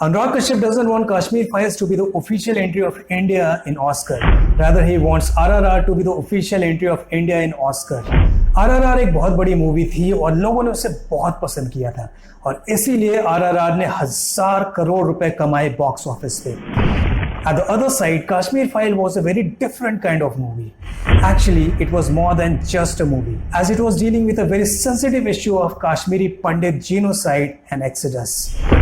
Anurag Kashyap doesn't want Kashmir Files to be the official entry of India in Oscar. Rather, he wants RRR to be the official entry of India in Oscar. RRR एक बहुत बड़ी movie थी और लोगों ने उसे बहुत पसंद किया था और इसीलिए RRR ने 1000 करोड़ रुपए कमाए बॉक्स ऑफिस पे. At the other side, Kashmir File was a very different kind of movie. Actually, it was more than just a movie, as it was dealing with a very sensitive issue of Kashmiri Pandit genocide and exodus,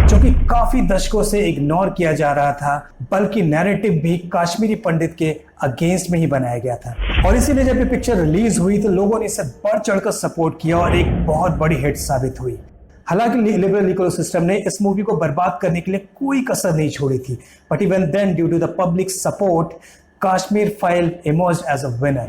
जो कि काफी दशकों से ignore किया जा रहा था, बल्कि नैरेटिव भी कश्मीरी पंडित के अगेंस्ट में ही बनाया गया था. और इसीलिए जब ये पिक्चर रिलीज हुई तो लोगों ने इसे बढ़ चढ़कर सपोर्ट किया और एक बहुत बड़ी हिट साबित हुई. हालांकि लिबरल इकोसिस्टम ने इस मूवी को बर्बाद करने के लिए कोई कसर नहीं छोड़ी थी, but even then due to the public support Kashmir file emerged as a winner.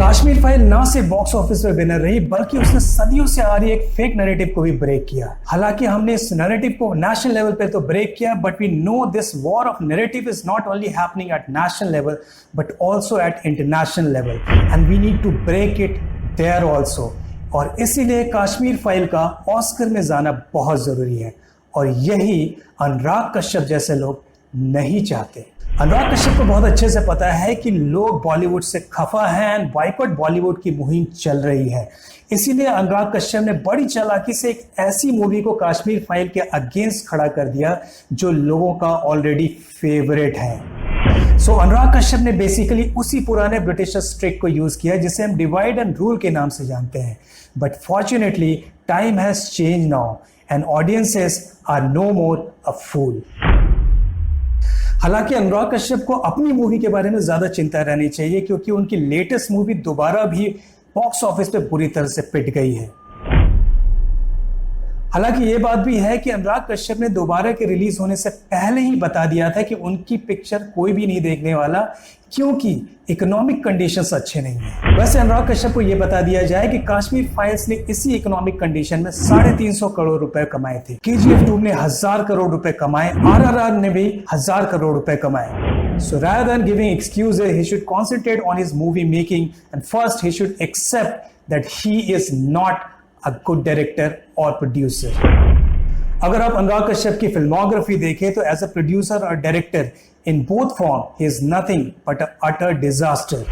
Kashmir file ना सिर्फ बॉक्स ऑफिस पर विनर रही, बल्कि उसने सदियों से आ रही एक फेक नैरेटिव को भी ब्रेक किया. हालांकि हमने इस नैरेटिव को नेशनल लेवल पे तो ब्रेक किया, but we know this war of narrative is not only happening at national level but also at international level, and we need to break it there also. और इसीलिए Kashmir file का Oscar में जाना बहुत जरूरी है और यही अनुराग कश्यप जैसे लोग नहीं चाहते. अनुराग कश्यप को बहुत अच्छे से पता है कि लोग बॉलीवुड से खफा हैं एंड बॉयकॉट बॉलीवुड की मुहिम चल रही है. इसीलिए अनुराग कश्यप ने बड़ी चालाकी से एक ऐसी मूवी को कश्मीर फाइल के अगेंस्ट खड़ा कर दिया जो लोगों का ऑलरेडी फेवरेट है. सो अनुराग कश्यप ने बेसिकली उसी पुराने ब्रिटिश ट्रिक को यूज किया जिसे हम डिवाइड एंड रूल के नाम से जानते हैं. But fortunately time has change now and audiences are no more a fool. हालांकि अनुराग कश्यप को अपनी मूवी के बारे में ज्यादा चिंता रहनी चाहिए क्योंकि उनकी लेटेस्ट मूवी दोबारा भी बॉक्स ऑफिस पे बुरी तरह से पिट गई है. हालांकि ये बात भी है कि अनुराग कश्यप ने दोबारा के रिलीज होने से पहले ही बता दिया था कि उनकी पिक्चर कोई भी नहीं देखने वाला क्योंकि इकोनॉमिक कंडीशंस अच्छे नहीं है. वैसे अनुराग कश्यप को यह बता दिया जाए कि कश्मीर फाइल्स ने इसी इकोनॉमिक कंडीशन में 350 करोड़ रुपए कमाए थे. KGF 2 ने 1000 करोड़ रुपए कमाए, RRR ने भी 1000 करोड़ रुपए कमाए. So rather than giving excuses, he should concentrate on his movie making and first he should accept that he is not a good director or producer. अगर आप अनुराग कश्यप की फिल्मोग्राफी देखें तो एज अ प्रोड्यूसर और director in both form he is nothing but a utter disaster.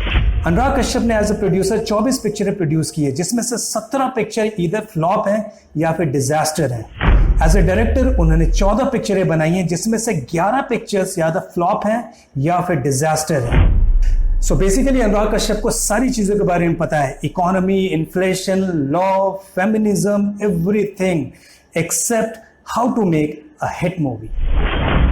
Anurag Kashyap ने as a producer 24 पिक्चरें produce की है जिसमें से 17 पिक्चर इधर फ्लॉप हैं या फिर डिजास्टर हैं. एज अ डायरेक्टर उन्होंने 14 पिक्चरें बनाई हैं जिसमें से 11 पिक्चर्स या तो फ्लॉप हैं या फिर डिजास्टर हैं. सो बेसिकली अनुराग कश्यप को सारी चीजों के बारे में पता है, economy, inflation, law, feminism, everything except how to make a hit movie.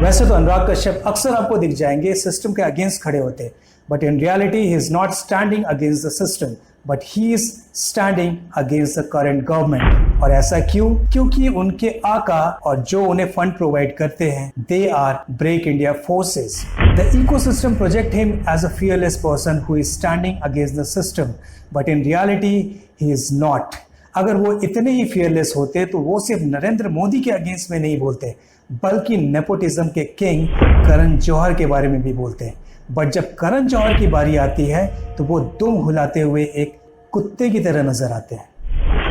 वैसे तो अनुराग कश्यप अक्सर आपको दिख जाएंगे सिस्टम के अगेंस्ट खड़े होते, but in reality he is not standing against the system but he is standing against the current government. और ऐसा क्यों? क्योंकि उनके आका और जो उन्हें फंड प्रोवाइड करते हैं they are break India forces. The ecosystem project him as a fearless person who is standing against the system but in reality he is not. अगर वो इतने ही फियरलेस होते तो वो सिर्फ नरेंद्र मोदी के अगेंस्ट में नहीं बोलते बल्कि नेपोटिज्म के किंग करण जौहर के बारे में भी बोलते हैं. बट जब करण जौहर की बारी आती है तो वो दुम हुलाते हुए एक कुत्ते की तरह नजर आते हैं.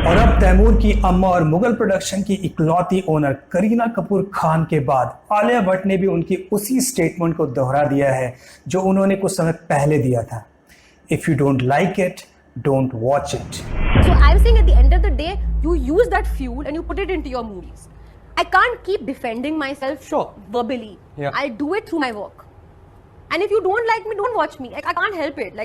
और अब तैमूर की अम्मा और मुगल प्रोडक्शन की इकलौती ओनर करीना कपूर खान के बाद आलिया भट्ट ने भी उनकी उसी स्टेटमेंट को दोहरा दिया है जो उन्होंने कुछ समय पहले दिया था. If you don't like it, don't watch it. So I'm saying at the end of the day, you use that fuel and you put it into your movies. I can't keep defending myself verbally. Yeah. I'll do it through my work. And if you don't like me, don't watch me. I can't help it.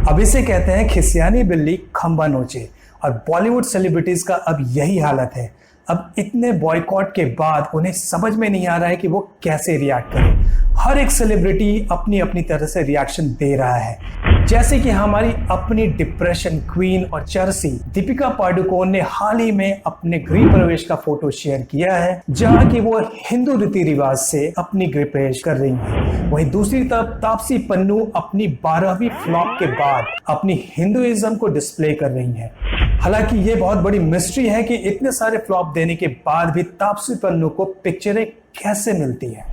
अब इसे कहते हैं खिसियानी बिल्ली खंबा नोचे और Bollywood celebrities का अब यही हालत है. अब इतने बॉयकॉट के बाद उन्हें समझ में नहीं आ रहा है कि वो कैसे रिएक्ट करें. हर एक सेलिब्रिटी अपनी अपनी तरह से रिएक्शन दे रहा है. जैसे कि हमारी अपनी डिप्रेशन क्वीन और चरसी दीपिका पादुकोण ने हाल ही में अपने गृह प्रवेश का फोटो शेयर किया है जहां कि वो हिंदू रीति रिवाज से अपनी गृह प्रवेश कर रही है. वहीं दूसरी तरफ तापसी पन्नू अपनी 12वीं फ्लॉप के बाद अपनी हिंदुइज्म को डिस्प्ले कर रही है. हालांकि ये बहुत बड़ी मिस्ट्री है कि इतने सारे फ्लॉप देने के बाद भी तापसी पन्नू को पिक्चरें कैसे मिलती है.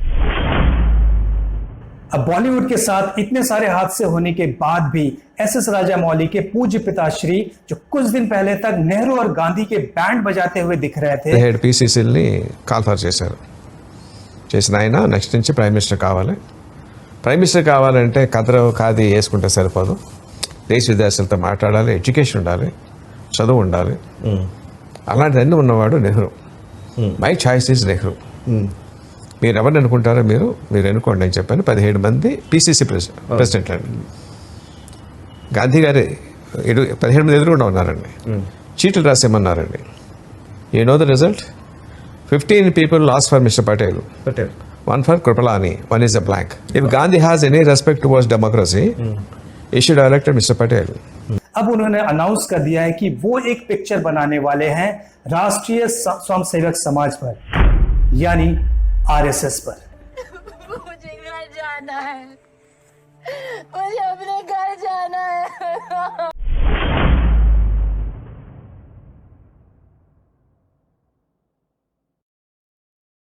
अब बॉलीवुड के साथ इतने सारे हादसे होने के बाद भी एस राजामौली के पूज्य पिताश्री जो कुछ दिन पहले तक नेहरू और गांधी के बैंड बजाते हुए दिख रहे थे, హెడ్ పీసీసీల్ని కాల్ఫర్ చేశారు. చేసిన ఆయన నెక్స్ట్ నుంచి ప్రైమ్ మినిస్టర్ కావాలి. ప్రైమ్ మినిస్టర్ కావాలంటే కాది వేసుకుంటే సరిపోదు. దేశ విదేశాలతో మాట్లాడాలి, ఎడ్యుకేషన్ ఉండాలి, చదువు ఉండాలి. అలాంటివన్నీ ఉన్నవాడు Nehru. My choice is Nehru. మీరు ఎవరిని అనుకుంటారో మీరు ఎన్నుకోండి అని చెప్పాను. 17 మంది పిసిసి ప్రెసిడెంట్లు అండి. గాంధీ గారి 17 మంది ఎదురుకుండా ఉన్నారండి. చీట్లు రాసేమన్నారండి. You know the result? 15 people lost for Mr. Patel. 1 for Kripalani, 1 is a blank. If Gandhi has any respect towards democracy, he should have elected Mr. Patel. अब उन्होंने अनाउंस कर दिया है कि वो एक पिक्चर बनाने वाले हैं राष्ट्रीय स्वयंसेवक समाज पर, यानी आरएसएस पर. मुझे घर जाना है, मुझे अपने घर जाना है.